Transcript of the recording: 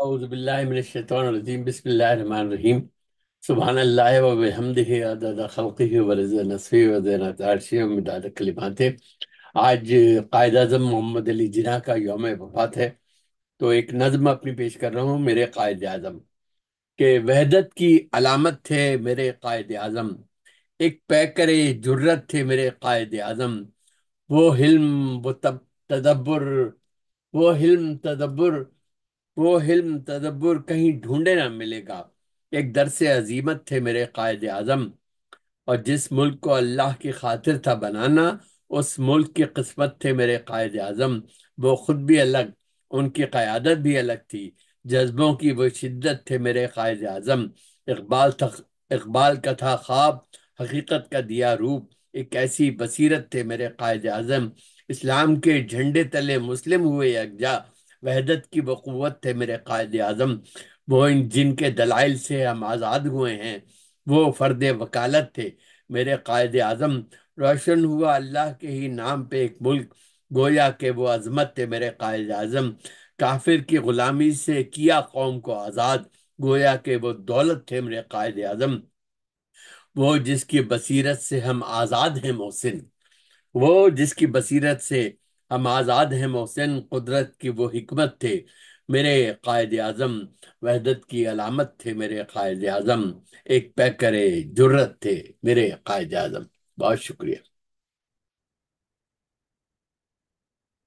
اعوذ باللہ من الشیطان الرجیم، بسم اللہ الرحمن الرحیم۔ سبحان اللہ و بحمدہ عدد خلقہ ورضا نفسہ وزینت عرشہ ومداد کلماتہ۔ آج قائد اعظم محمد علی جناح کا یوم وفات ہے، تو ایک نظم اپنی پیش کر رہا ہوں۔ میرے قائد اعظم کہ وحدت کی علامت تھے میرے قائد اعظم، ایک پیکر جرت تھے میرے قائد اعظم۔ وہ حلم، وہ تدبر، وہ حلم تدبر، وہ حلم تدبر کہیں ڈھونڈے نہ ملے گا۔ ایک درس عظیمت تھے میرے قائد اعظم، اور جس ملک کو اللہ کی خاطر تھا بنانا، اس ملک کی قسمت تھے میرے قائد اعظم۔ وہ خود بھی الگ، ان کی قیادت بھی الگ تھی، جذبوں کی وہ شدت تھے میرے قائد اعظم۔ اقبال کا تھا خواب، حقیقت کا دیا روپ، ایک ایسی بصیرت تھے میرے قائد اعظم۔ اسلام کے جھنڈے تلے مسلم ہوئے یکجا، وحدت کی وہ قوت تھے میرے قائد اعظم۔ وہ جن کے دلائل سے ہم آزاد ہوئے ہیں، وہ فرد وکالت تھے میرے قائد اعظم۔ روشن ہوا اللہ کے ہی نام پہ ایک ملک، گویا کہ وہ عظمت تھے میرے قائد اعظم۔ کافر کی غلامی سے کیا قوم کو آزاد، گویا کہ وہ دولت تھے میرے قائد اعظم۔ وہ جس کی بصیرت سے ہم آزاد ہیں محسن، وہ جس کی بصیرت سے ہم آزاد ہیں محسن، قدرت کی وہ حکمت تھے میرے قائد اعظم۔ وحدت کی علامت تھے میرے قائد اعظم، ایک پیکر جرت تھے میرے قائد اعظم۔ بہت شکریہ۔